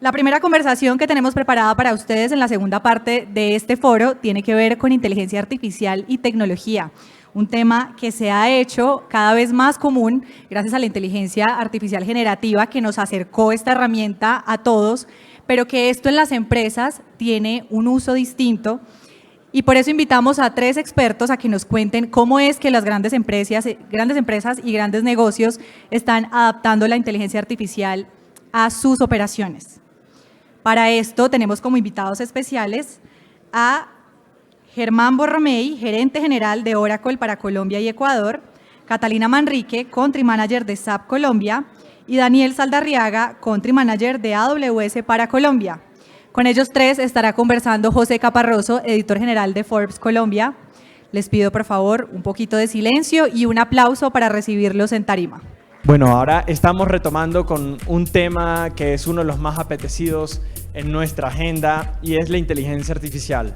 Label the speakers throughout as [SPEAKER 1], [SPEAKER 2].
[SPEAKER 1] La primera conversación que tenemos preparada para ustedes en la segunda parte de este foro tiene que ver con inteligencia artificial y tecnología, un tema que se ha hecho cada vez más común gracias a la inteligencia artificial generativa que nos acercó esta herramienta a todos, pero que esto en las empresas tiene un uso distinto. Y por eso invitamos a 3 expertos a que nos cuenten cómo es que las grandes empresas y grandes negocios están adaptando la inteligencia artificial a sus operaciones. Para esto tenemos como invitados especiales a Germán Borromei, gerente general de Oracle para Colombia y Ecuador, Catalina Manrique, country manager de SAP Colombia, y Daniel Saldarriaga, country manager de AWS para Colombia. Con ellos 3 estará conversando José Caparroso, editor general de Forbes Colombia. Les pido por favor un poquito de silencio y un aplauso para recibirlos en tarima.
[SPEAKER 2] Bueno, ahora estamos retomando con un tema que es uno de los más apetecidos en nuestra agenda y es la inteligencia artificial.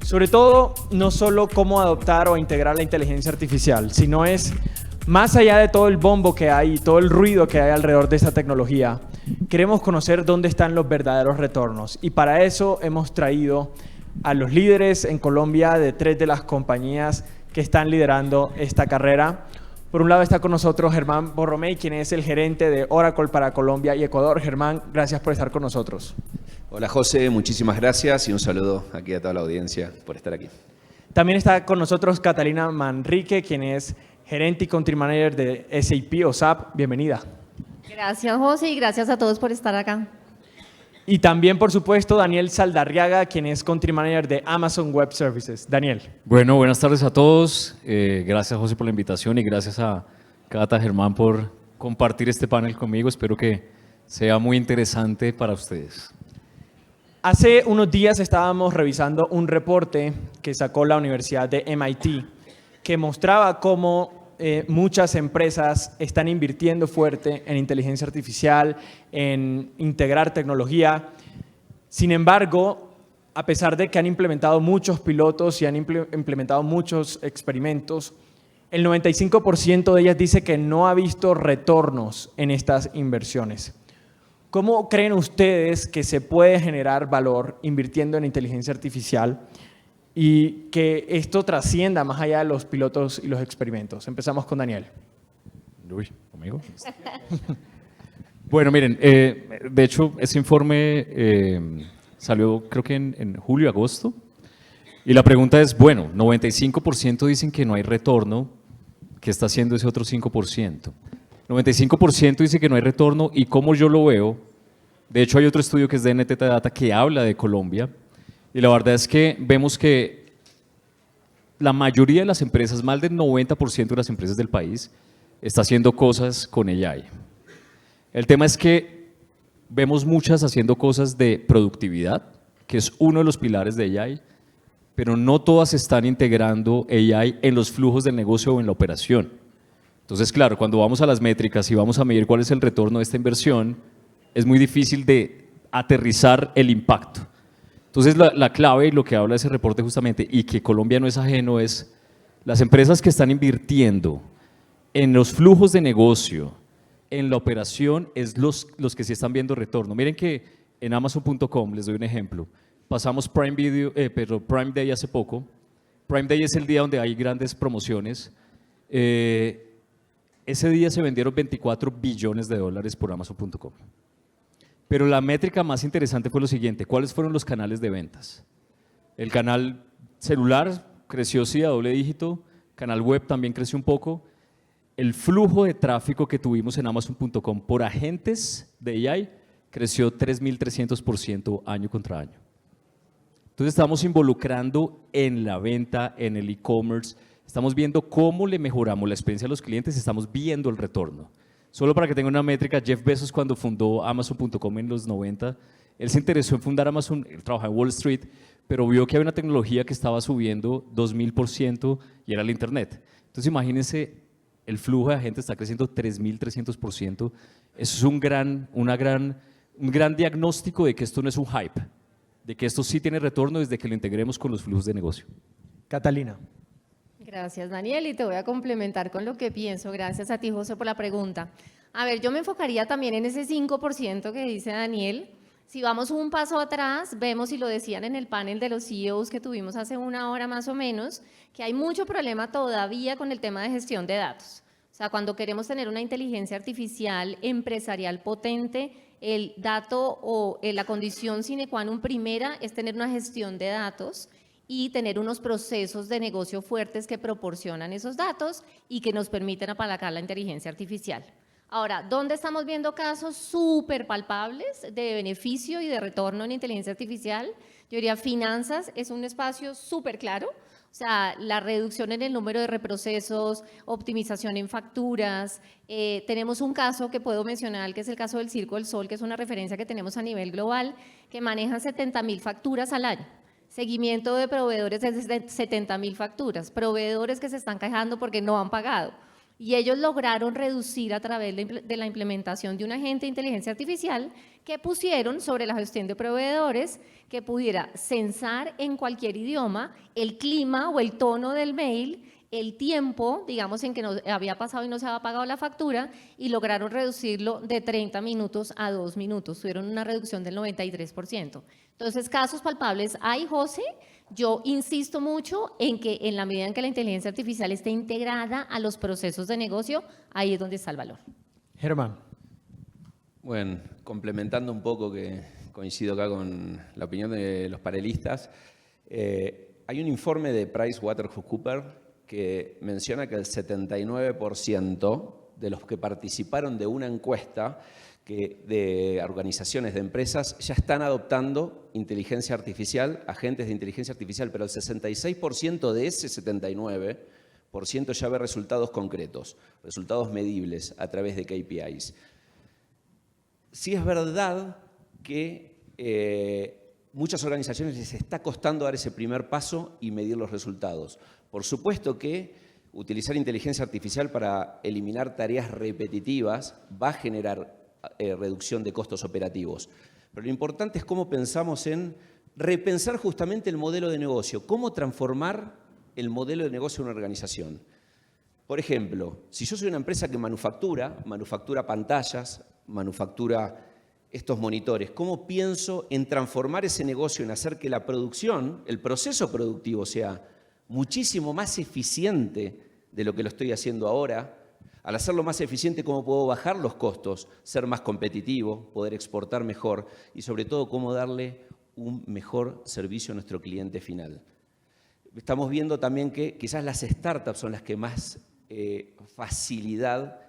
[SPEAKER 2] Sobre todo, no solo cómo adoptar o integrar la inteligencia artificial, sino es más allá de todo el bombo que hay y todo el ruido que hay alrededor de esta tecnología, queremos conocer dónde están los verdaderos retornos. Y para eso hemos traído a los líderes en Colombia de 3 de las compañías que están liderando esta carrera. Por un lado está con nosotros Germán Borromei, quien es el gerente de Oracle para Colombia y Ecuador. Germán, gracias por estar con nosotros.
[SPEAKER 3] Hola José, muchísimas gracias y un saludo aquí a toda la audiencia por estar aquí.
[SPEAKER 2] También está con nosotros Catalina Manrique, quien es gerente y country manager de SAP o SAP. Bienvenida.
[SPEAKER 4] Gracias José y gracias a todos por estar acá.
[SPEAKER 2] Y también, por supuesto, Daniel Saldarriaga, quien es country manager de Amazon Web Services. Daniel.
[SPEAKER 5] Bueno, buenas tardes a todos. Gracias José por la invitación y gracias a Cata, Germán por compartir este panel conmigo. Espero que sea muy interesante para ustedes.
[SPEAKER 2] Hace unos días estábamos revisando un reporte que sacó la Universidad de MIT que mostraba cómo muchas empresas están invirtiendo fuerte en inteligencia artificial, en integrar tecnología. Sin embargo, a pesar de que han implementado muchos pilotos y han implementado muchos experimentos, el 95% de ellas dice que no ha visto retornos en estas inversiones. ¿Cómo creen ustedes que se puede generar valor invirtiendo en inteligencia artificial y que esto trascienda más allá de los pilotos y los experimentos? Empezamos con Daniel.
[SPEAKER 5] Uy, ¿conmigo? Bueno, miren, de hecho, ese informe salió creo que en julio, agosto, y la pregunta es, bueno, 95% dicen que no hay retorno, ¿qué está haciendo ese otro 5%? 95% dice que no hay retorno y como yo lo veo, de hecho hay otro estudio que es de NTT Data que habla de Colombia y la verdad es que vemos que la mayoría de las empresas, más del 90% de las empresas del país, está haciendo cosas con AI. El tema es que vemos muchas haciendo cosas de productividad, que es uno de los pilares de AI, pero no todas están integrando AI en los flujos del negocio o en la operación. Entonces, claro, cuando vamos a las métricas y vamos a medir cuál es el retorno de esta inversión, es muy difícil de aterrizar el impacto. Entonces, la clave y lo que habla ese reporte justamente, y que Colombia no es ajeno, es las empresas que están invirtiendo en los flujos de negocio, en la operación, es los que sí están viendo retorno. Miren que en Amazon.com, les doy un ejemplo, pasamos Prime Day hace poco. Prime Day es el día donde hay grandes promociones. Ese día se vendieron 24 billones de dólares por Amazon.com. Pero la métrica más interesante fue lo siguiente, ¿cuáles fueron los canales de ventas? El canal celular creció sí a doble dígito, canal web también creció un poco. El flujo de tráfico que tuvimos en Amazon.com por agentes de AI creció 3.300% año contra año. Entonces estamos involucrando en la venta, en el e-commerce, estamos viendo cómo le mejoramos la experiencia a los clientes, estamos viendo el retorno. Solo para que tengan una métrica, Jeff Bezos cuando fundó Amazon.com en los 90, él se interesó en fundar Amazon, él trabajaba en Wall Street, pero vio que había una tecnología que estaba subiendo 2000% y era el Internet. Entonces imagínense, el flujo de agentes está creciendo 3.300%. Eso es un gran diagnóstico de que esto no es un hype, de que esto sí tiene retorno desde que lo integremos con los flujos de negocio.
[SPEAKER 2] Catalina.
[SPEAKER 4] Gracias Daniel y te voy a complementar con lo que pienso. Gracias a ti José por la pregunta. A ver, yo me enfocaría también en ese 5% que dice Daniel, Si vamos un paso atrás, vemos, y lo decían en el panel de los CEOs que tuvimos hace una hora más o menos, que hay mucho problema todavía con el tema de gestión de datos. O sea, cuando queremos tener una inteligencia artificial empresarial potente, el dato o la condición sine qua non primera es tener una gestión de datos y tener unos procesos de negocio fuertes que proporcionan esos datos y que nos permiten apalancar la inteligencia artificial. Ahora, ¿dónde estamos viendo casos súper palpables de beneficio y de retorno en inteligencia artificial? Yo diría finanzas es un espacio súper claro. O sea, la reducción en el número de reprocesos, optimización en facturas. Tenemos un caso que puedo mencionar, que es el caso del Circo del Sol, que es una referencia que tenemos a nivel global, que manejan 70.000 facturas al año. Seguimiento de proveedores de 70.000 facturas. Proveedores que se están quejando porque no han pagado. Y ellos lograron reducir a través de la implementación de un agente de inteligencia artificial que pusieron sobre la gestión de proveedores que pudiera censar en cualquier idioma el clima o el tono del mail, el tiempo, digamos, en que no había pasado y no se había pagado la factura, y lograron reducirlo de 30 minutos a 2 minutos. Tuvieron una reducción del 93%. Entonces, casos palpables hay, José. Yo insisto mucho en que en la medida en que la inteligencia artificial esté integrada a los procesos de negocio, ahí es donde está el valor.
[SPEAKER 2] Germán.
[SPEAKER 3] Bueno, complementando un poco, que coincido acá con la opinión de los panelistas, hay un informe de PricewaterhouseCoopers que menciona que el 79% de los que participaron de una encuesta de organizaciones de empresas ya están adoptando inteligencia artificial, agentes de inteligencia artificial, pero el 66% de ese 79% ya ve resultados concretos, resultados medibles a través de KPIs. Sí es verdad que muchas organizaciones les está costando dar ese primer paso y medir los resultados. Por supuesto que utilizar inteligencia artificial para eliminar tareas repetitivas va a generar reducción de costos operativos. Pero lo importante es cómo pensamos en repensar justamente el modelo de negocio, cómo transformar el modelo de negocio de una organización. Por ejemplo, si yo soy una empresa que manufactura pantallas, manufactura estos monitores, ¿cómo pienso en transformar ese negocio, en hacer que la producción, el proceso productivo sea muchísimo más eficiente de lo que lo estoy haciendo ahora? Al hacerlo más eficiente, ¿cómo puedo bajar los costos, ser más competitivo, poder exportar mejor y sobre todo cómo darle un mejor servicio a nuestro cliente final? Estamos viendo también que quizás las startups son las que más facilidad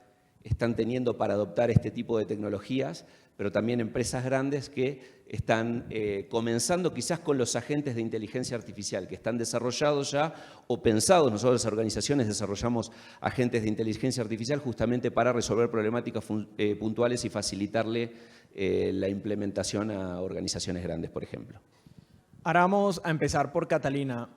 [SPEAKER 3] están teniendo para adoptar este tipo de tecnologías, pero también empresas grandes que están comenzando quizás con los agentes de inteligencia artificial que están desarrollados ya o pensados. Nosotros las organizaciones desarrollamos agentes de inteligencia artificial justamente para resolver problemáticas puntuales y facilitarle la implementación a organizaciones grandes, por ejemplo.
[SPEAKER 2] Ahora vamos a empezar por Catalina.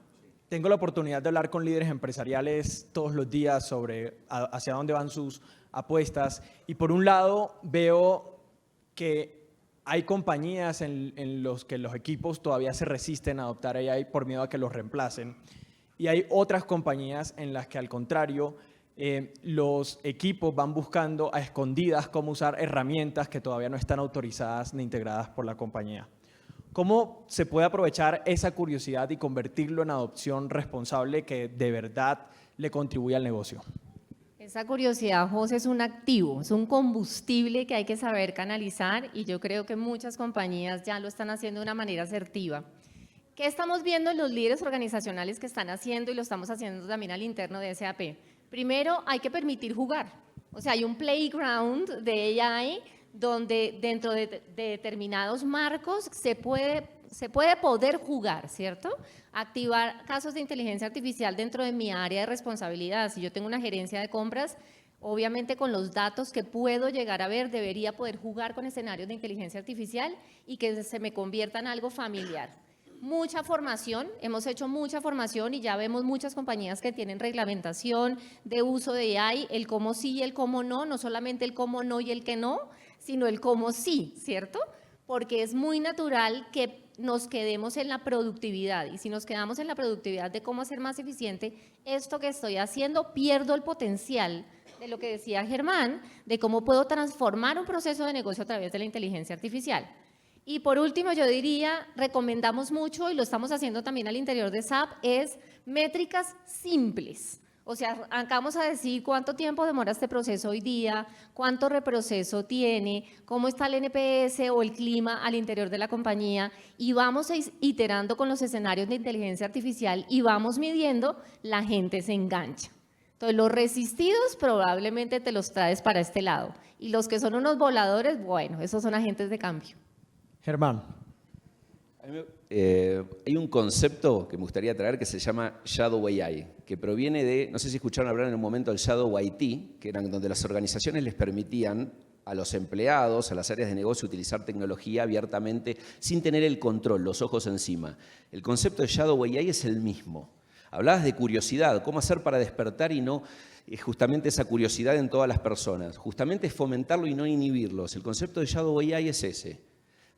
[SPEAKER 2] Tengo la oportunidad de hablar con líderes empresariales todos los días sobre hacia dónde van sus apuestas y por un lado veo que hay compañías en los que los equipos todavía se resisten a adoptar AI por miedo a que los reemplacen y hay otras compañías en las que al contrario los equipos van buscando a escondidas cómo usar herramientas que todavía no están autorizadas ni integradas por la compañía. ¿Cómo se puede aprovechar esa curiosidad y convertirlo en adopción responsable que de verdad le contribuye al negocio?
[SPEAKER 4] Esa curiosidad, José, es un activo, es un combustible que hay que saber canalizar y yo creo que muchas compañías ya lo están haciendo de una manera asertiva. ¿Qué estamos viendo en los líderes organizacionales que están haciendo y lo estamos haciendo también al interno de SAP? Primero, hay que permitir jugar. O sea, hay un playground de AI donde dentro de determinados marcos se puede poder jugar, ¿cierto? Activar casos de inteligencia artificial dentro de mi área de responsabilidad. Si yo tengo una gerencia de compras, obviamente con los datos que puedo llegar a ver, debería poder jugar con escenarios de inteligencia artificial y que se me convierta en algo familiar. Mucha formación, hemos hecho mucha formación y ya vemos muchas compañías que tienen reglamentación de uso de AI, el cómo sí y el cómo no, no solamente el cómo no y el que no, sino el cómo sí, ¿cierto? Porque es muy natural que nos quedemos en la productividad y si nos quedamos en la productividad de cómo hacer más eficiente esto que estoy haciendo, pierdo el potencial de lo que decía Germán, de cómo puedo transformar un proceso de negocio a través de la inteligencia artificial. Y por último, yo diría, recomendamos mucho, y lo estamos haciendo también al interior de SAP, es métricas simples. O sea, vamos a decir cuánto tiempo demora este proceso hoy día, cuánto reproceso tiene, cómo está el NPS o el clima al interior de la compañía, y vamos iterando con los escenarios de inteligencia artificial y vamos midiendo, la gente se engancha. Entonces, los resistidos probablemente te los traes para este lado, y los que son unos voladores, bueno, esos son agentes de cambio.
[SPEAKER 2] Germán.
[SPEAKER 3] Hay un concepto que me gustaría traer que se llama Shadow AI, que proviene de, no sé si escucharon hablar en un momento del Shadow IT, que eran donde las organizaciones les permitían a los empleados, a las áreas de negocio, utilizar tecnología abiertamente sin tener el control, los ojos encima. El concepto de Shadow AI es el mismo. Hablabas de curiosidad, cómo hacer para despertar y no justamente esa curiosidad en todas las personas. Justamente es fomentarlo y no inhibirlos. El concepto de Shadow AI es ese.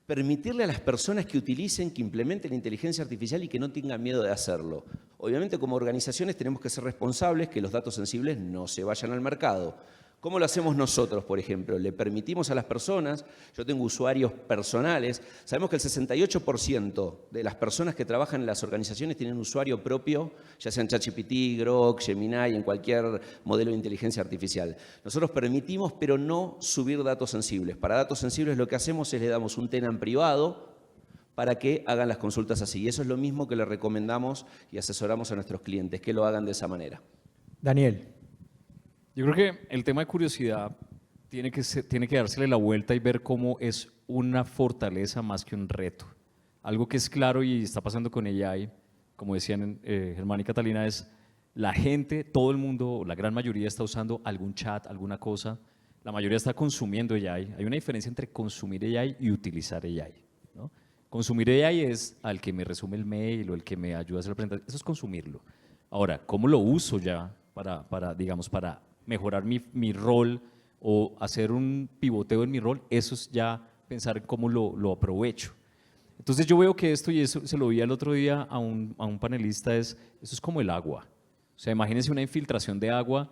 [SPEAKER 3] Permitirle a las personas que utilicen, que implementen la inteligencia artificial y que no tengan miedo de hacerlo. Obviamente, como organizaciones tenemos que ser responsables que los datos sensibles no se vayan al mercado. ¿Cómo lo hacemos nosotros, por ejemplo? Le permitimos a las personas, yo tengo usuarios personales, sabemos que el 68% de las personas que trabajan en las organizaciones tienen un usuario propio, ya sea en ChatGPT, Grok, Gemini, en cualquier modelo de inteligencia artificial. Nosotros permitimos, pero no subir datos sensibles. Para datos sensibles lo que hacemos es le damos un tenant privado para que hagan las consultas así. Y eso es lo mismo que le recomendamos y asesoramos a nuestros clientes, que lo hagan de esa manera.
[SPEAKER 2] Daniel.
[SPEAKER 5] Yo creo que el tema de curiosidad tiene que dársele la vuelta y ver cómo es una fortaleza más que un reto. Algo que es claro y está pasando con AI, como decían Germán y Catalina, es la gente, todo el mundo, la gran mayoría está usando algún chat, alguna cosa. La mayoría está consumiendo AI. Hay una diferencia entre consumir AI y utilizar AI, ¿no? Consumir AI es al que me resume el mail o el que me ayuda a hacer la presentación. Eso es consumirlo. Ahora, ¿cómo lo uso ya para mejorar mi rol o hacer un pivoteo en mi rol? Eso es ya pensar en cómo lo aprovecho. Entonces yo veo que esto, y eso se lo vi el otro día a un panelista, eso es como el agua. O sea, imagínense una infiltración de agua,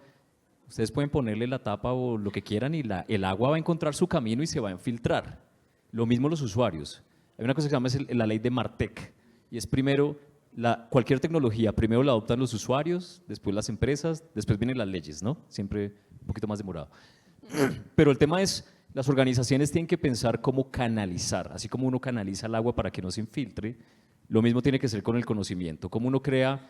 [SPEAKER 5] ustedes pueden ponerle la tapa o lo que quieran y el agua va a encontrar su camino y se va a infiltrar. Lo mismo los usuarios. Hay una cosa que se llama la ley de Martek, y es primero, cualquier tecnología, primero la adoptan los usuarios, después las empresas, después vienen las leyes, ¿no? Siempre un poquito más demorado. Pero el tema es, las organizaciones tienen que pensar cómo canalizar, así como uno canaliza el agua para que no se infiltre, lo mismo tiene que ser con el conocimiento, cómo uno crea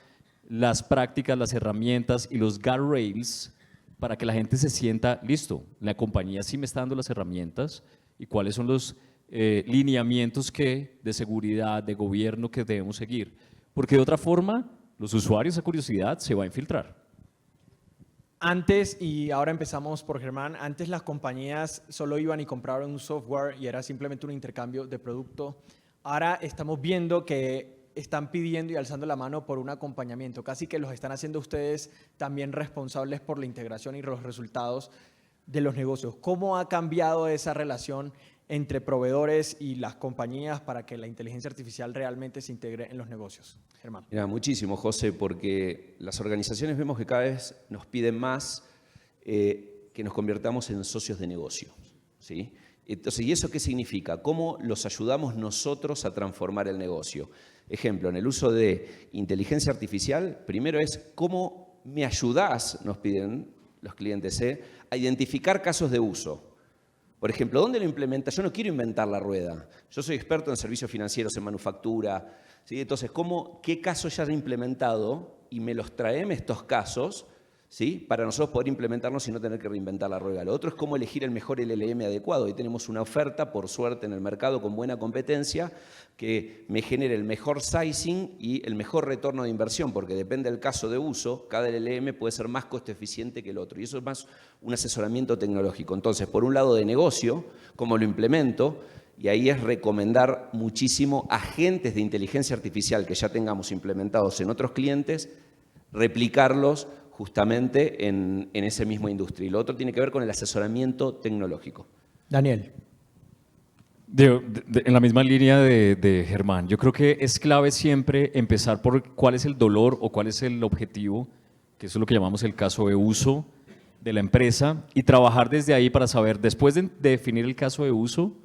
[SPEAKER 5] las prácticas, las herramientas y los guardrails para que la gente se sienta, listo, la compañía sí me está dando las herramientas y cuáles son los lineamientos de seguridad, de gobierno que debemos seguir. Porque de otra forma, los usuarios, esa curiosidad se va a infiltrar.
[SPEAKER 2] Antes, y ahora empezamos por Germán, antes las compañías solo iban y compraban un software y era simplemente un intercambio de producto. Ahora estamos viendo que están pidiendo y alzando la mano por un acompañamiento. Casi que los están haciendo ustedes también responsables por la integración y los resultados de los negocios. ¿Cómo ha cambiado esa relación entre proveedores y las compañías para que la inteligencia artificial realmente se integre en los negocios? Germán.
[SPEAKER 3] Mira, muchísimo, José, porque las organizaciones vemos que cada vez nos piden más que nos convirtamos en socios de negocio, ¿sí? Entonces, ¿y eso qué significa? ¿Cómo los ayudamos nosotros a transformar el negocio? Ejemplo, en el uso de inteligencia artificial, primero es cómo me ayudás, nos piden los clientes, a identificar casos de uso. Por ejemplo, ¿dónde lo implementa? Yo no quiero inventar la rueda. Yo soy experto en servicios financieros, en manufactura, ¿sí? Entonces, ¿qué casos ya han implementado? Y me los traeme estos casos, ¿sí? Para nosotros poder implementarlos y no tener que reinventar la rueda. Lo otro es cómo elegir el mejor LLM adecuado. Hoy tenemos una oferta, por suerte, en el mercado con buena competencia que me genere el mejor sizing y el mejor retorno de inversión, porque depende del caso de uso, cada LLM puede ser más costo eficiente que el otro. Y eso es más un asesoramiento tecnológico. Entonces, por un lado de negocio, ¿cómo lo implemento? Y ahí es recomendar muchísimo agentes de inteligencia artificial que ya tengamos implementados en otros clientes, replicarlos justamente en esa misma industria. Y lo otro tiene que ver con el asesoramiento tecnológico.
[SPEAKER 2] Daniel.
[SPEAKER 5] En la misma línea de Germán, yo creo que es clave siempre empezar por cuál es el dolor o cuál es el objetivo, que eso es lo que llamamos el caso de uso de la empresa, y trabajar desde ahí para saber, después de definir el caso de uso,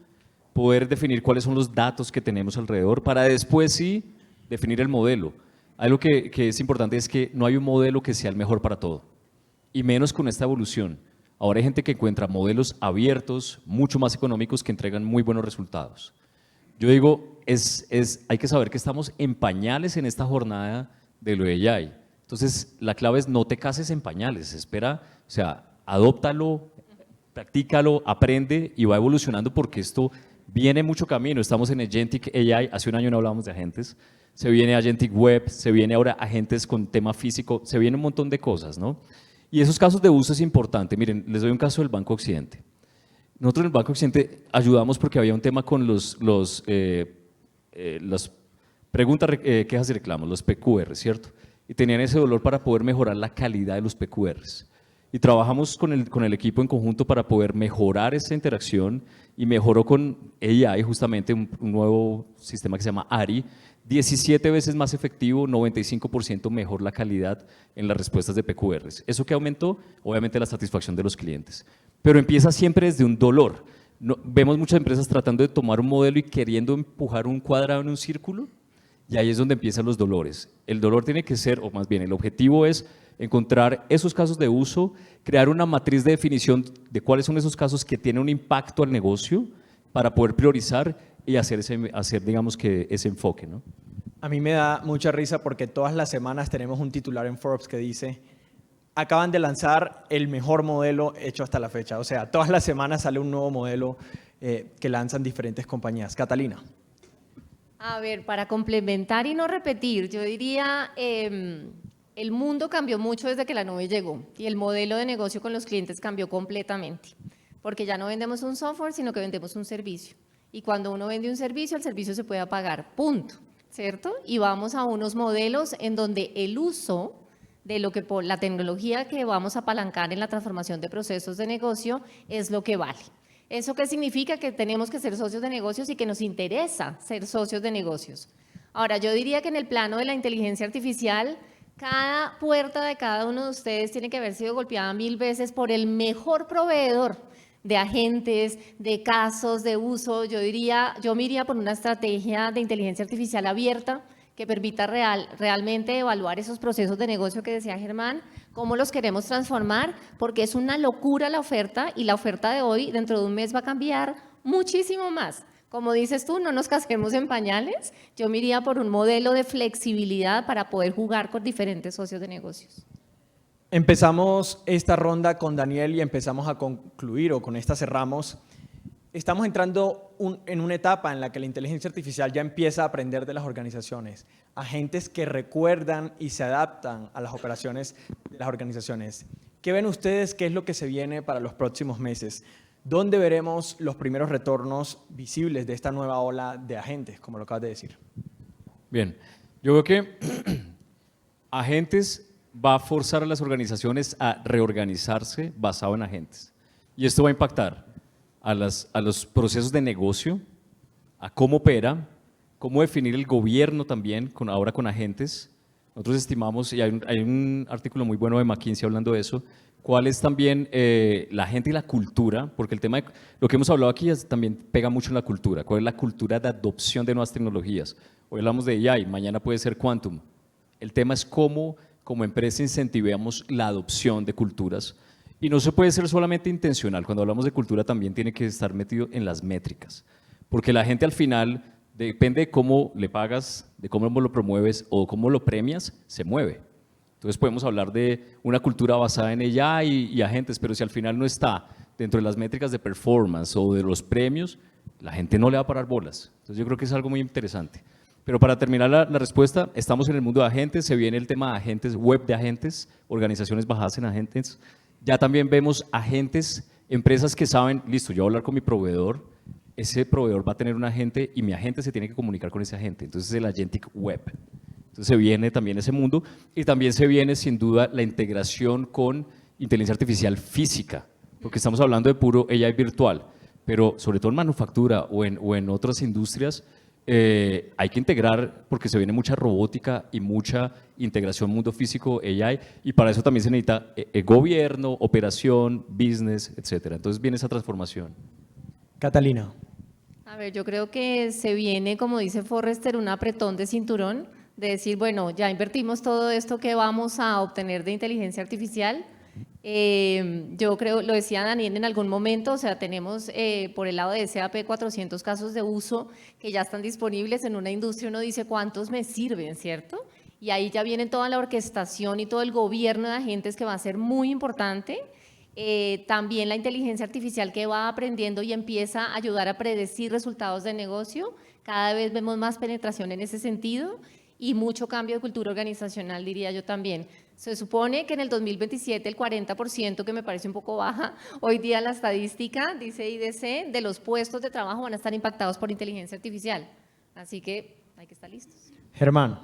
[SPEAKER 5] poder definir cuáles son los datos que tenemos alrededor para después sí definir el modelo. Algo que es importante es que no hay un modelo que sea el mejor para todo, y menos con esta evolución. Ahora hay gente que encuentra modelos abiertos, mucho más económicos, que entregan muy buenos resultados. Yo digo, hay que saber que estamos en pañales en esta jornada de lo de AI. Entonces, la clave es no te cases en pañales, espera, o sea, adóptalo, practícalo, aprende y va evolucionando, porque esto viene mucho camino. Estamos en Agentic AI, hace un año no hablábamos de agentes, se viene Agentic Web, se viene ahora agentes con tema físico, se viene un montón de cosas, ¿no? Y esos casos de uso es importante. Miren, les doy un caso del Banco Occidente. Nosotros en el Banco Occidente ayudamos porque había un tema con las preguntas, quejas y reclamos, los PQR, ¿cierto? Y tenían ese dolor para poder mejorar la calidad de los PQRs. Y trabajamos con el equipo en conjunto para poder mejorar esa interacción, y mejoró con AI justamente un nuevo sistema que se llama ARI, 17 veces más efectivo, 95% mejor la calidad en las respuestas de PQRs. ¿Eso qué aumentó? Obviamente la satisfacción de los clientes. Pero empieza siempre desde un dolor. Vemos muchas empresas tratando de tomar un modelo y queriendo empujar un cuadrado en un círculo, y ahí es donde empiezan los dolores. El dolor tiene que ser, o más bien el objetivo es encontrar esos casos de uso, crear una matriz de definición de cuáles son esos casos que tienen un impacto al negocio para poder priorizar y hacer digamos que ese enfoque, ¿no?
[SPEAKER 2] A mí me da mucha risa porque todas las semanas tenemos un titular en Forbes que dice: acaban de lanzar el mejor modelo hecho hasta la fecha. O sea, todas las semanas sale un nuevo modelo que lanzan diferentes compañías. Catalina.
[SPEAKER 4] A ver, para complementar y no repetir, yo diría, el mundo cambió mucho desde que la nube llegó, y el modelo de negocio con los clientes cambió completamente, porque ya no vendemos un software, sino que vendemos un servicio. Y cuando uno vende un servicio, el servicio se puede pagar, punto, ¿cierto? Y vamos a unos modelos en donde el uso de la tecnología que vamos a apalancar en la transformación de procesos de negocio es lo que vale. ¿Eso qué significa? Que tenemos que ser socios de negocios y que nos interesa ser socios de negocios. Ahora, yo diría que en el plano de la inteligencia artificial, cada puerta de cada uno de ustedes tiene que haber sido golpeada 1000 veces por el mejor proveedor de agentes, de casos, de uso. Yo me iría por una estrategia de inteligencia artificial abierta que permita realmente evaluar esos procesos de negocio que decía Germán, cómo los queremos transformar, porque es una locura la oferta, y la oferta de hoy dentro de un mes va a cambiar muchísimo más. Como dices tú, no nos casquemos en pañales. Yo me iría por un modelo de flexibilidad para poder jugar con diferentes socios de negocios.
[SPEAKER 2] Empezamos esta ronda con Daniel y empezamos a concluir, o con esta cerramos. Estamos entrando en una etapa en la que la inteligencia artificial ya empieza a aprender de las organizaciones. Agentes que recuerdan y se adaptan a las operaciones de las organizaciones. ¿Qué ven ustedes? ¿Qué es lo que se viene para los próximos meses? ¿Dónde veremos los primeros retornos visibles de esta nueva ola de agentes, como lo acabas de decir?
[SPEAKER 5] Bien, yo creo que agentes va a forzar a las organizaciones a reorganizarse basado en agentes. Y esto va a impactar a los procesos de negocio, a cómo opera, cómo definir el gobierno también, ahora con agentes. Nosotros estimamos, y hay un artículo muy bueno de McKinsey hablando de eso, cuál es también la gente y la cultura, porque el tema de lo que hemos hablado aquí también pega mucho en la cultura. ¿Cuál es la cultura de adopción de nuevas tecnologías? Hoy hablamos de AI, mañana puede ser Quantum. El tema es cómo, como empresa, incentivamos la adopción de culturas. Y no se puede ser solamente intencional. Cuando hablamos de cultura también tiene que estar metido en las métricas. Porque la gente al final, depende de cómo le pagas, de cómo lo promueves o cómo lo premias, se mueve. Entonces podemos hablar de una cultura basada en ella y agentes, pero si al final no está dentro de las métricas de performance o de los premios, la gente no le va a parar bolas. Entonces yo creo que es algo muy interesante. Pero para terminar la respuesta, estamos en el mundo de agentes, se viene el tema de agentes, web de agentes, organizaciones basadas en agentes. Ya también vemos agentes, empresas que saben, listo, yo voy a hablar con mi proveedor, ese proveedor va a tener un agente y mi agente se tiene que comunicar con ese agente. Entonces es el Agentic Web. Entonces se viene también ese mundo, y también se viene sin duda la integración con inteligencia artificial física, porque estamos hablando de puro AI virtual, pero sobre todo en manufactura o en otras industrias, hay que integrar, porque se viene mucha robótica y mucha integración mundo físico, AI, y para eso también se necesita gobierno, operación, business, etcétera. Entonces viene esa transformación.
[SPEAKER 2] Catalina.
[SPEAKER 4] A ver, yo creo que se viene, como dice Forrester, un apretón de cinturón, de decir, bueno, ya invertimos todo esto que vamos a obtener de inteligencia artificial. Yo creo, lo decía Daniel en algún momento, o sea, tenemos por el lado de SAP 400 casos de uso que ya están disponibles en una industria, uno dice, ¿cuántos me sirven, cierto? Y ahí ya viene toda la orquestación y todo el gobierno de agentes que va a ser muy importante. También la inteligencia artificial que va aprendiendo y empieza a ayudar a predecir resultados de negocio. Cada vez vemos más penetración en ese sentido y mucho cambio de cultura organizacional, diría yo también. Se supone que en el 2027 el 40%, que me parece un poco baja, hoy día la estadística, dice IDC, de los puestos de trabajo van a estar impactados por inteligencia artificial. Así que hay que estar listos.
[SPEAKER 2] Germán.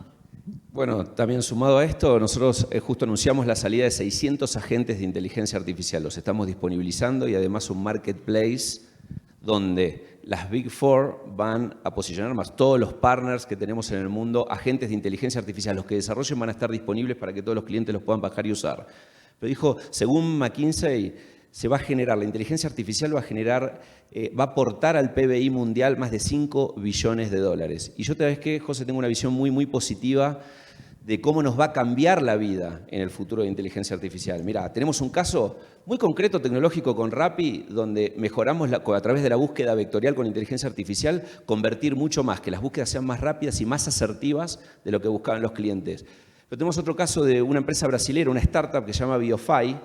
[SPEAKER 3] Bueno, también sumado a esto, nosotros justo anunciamos la salida de 600 agentes de inteligencia artificial. Los estamos disponibilizando y además un marketplace donde las Big Four van a posicionar más todos los partners que tenemos en el mundo, agentes de inteligencia artificial. Los que desarrollen van a estar disponibles para que todos los clientes los puedan bajar y usar. Pero dijo, según McKinsey, se va a generar, la inteligencia artificial va a aportar al PBI mundial más de 5 billones de dólares. Y yo, ¿te ves qué, José? Tengo una visión muy, muy positiva de cómo nos va a cambiar la vida en el futuro de inteligencia artificial. Mirá, tenemos un caso muy concreto tecnológico con Rappi, donde mejoramos a través de la búsqueda vectorial con inteligencia artificial, convertir mucho más, que las búsquedas sean más rápidas y más asertivas de lo que buscaban los clientes. Pero tenemos otro caso de una empresa brasilera, una startup que se llama BioFi,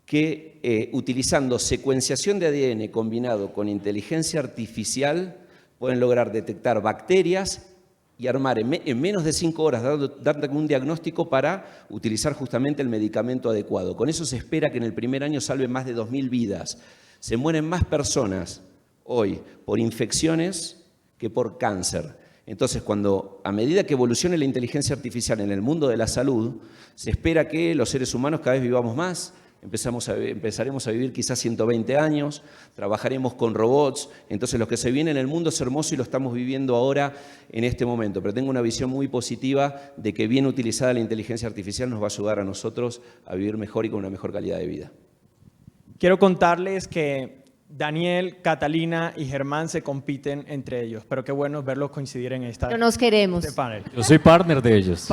[SPEAKER 3] que utilizando secuenciación de ADN combinado con inteligencia artificial pueden lograr detectar bacterias y armar en menos de 5 horas, dando un diagnóstico para utilizar justamente el medicamento adecuado. Con eso se espera que en el primer año salven más de 2.000 vidas. Se mueren más personas hoy por infecciones que por cáncer. Entonces, a medida que evolucione la inteligencia artificial en el mundo de la salud, se espera que los seres humanos cada vez vivamos más. Empezaremos a vivir quizás 120 años, trabajaremos con robots, entonces lo que se viene en el mundo es hermoso y lo estamos viviendo ahora en este momento, pero tengo una visión muy positiva de que bien utilizada la inteligencia artificial nos va a ayudar a nosotros a vivir mejor y con una mejor calidad de vida.
[SPEAKER 2] Quiero contarles que Daniel, Catalina y Germán se compiten entre ellos, pero qué bueno verlos coincidir en
[SPEAKER 4] Pero nos queremos.
[SPEAKER 2] este panel.
[SPEAKER 5] Yo soy partner de ellos.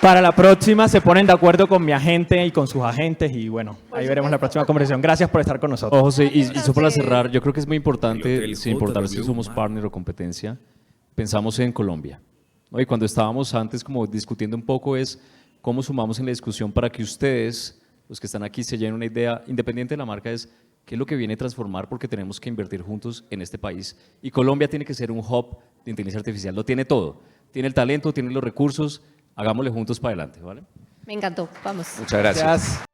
[SPEAKER 2] Para la próxima se ponen de acuerdo con mi agente y con sus agentes y bueno, ahí veremos la próxima conversación. Gracias por estar con nosotros.
[SPEAKER 5] Ojo, sí, y solo para cerrar, yo creo que es muy importante, sin importar si somos partner o competencia, pensamos en Colombia, ¿no? Y cuando estábamos antes como discutiendo un poco es cómo sumamos en la discusión para que ustedes, los que están aquí, se lleven una idea, independiente de la marca, es qué es lo que viene a transformar porque tenemos que invertir juntos en este país. Y Colombia tiene que ser un hub de inteligencia artificial, lo tiene todo. Tiene el talento, tiene los recursos, hagámosle juntos para adelante, ¿vale?
[SPEAKER 4] Me encantó, vamos.
[SPEAKER 3] Muchas gracias.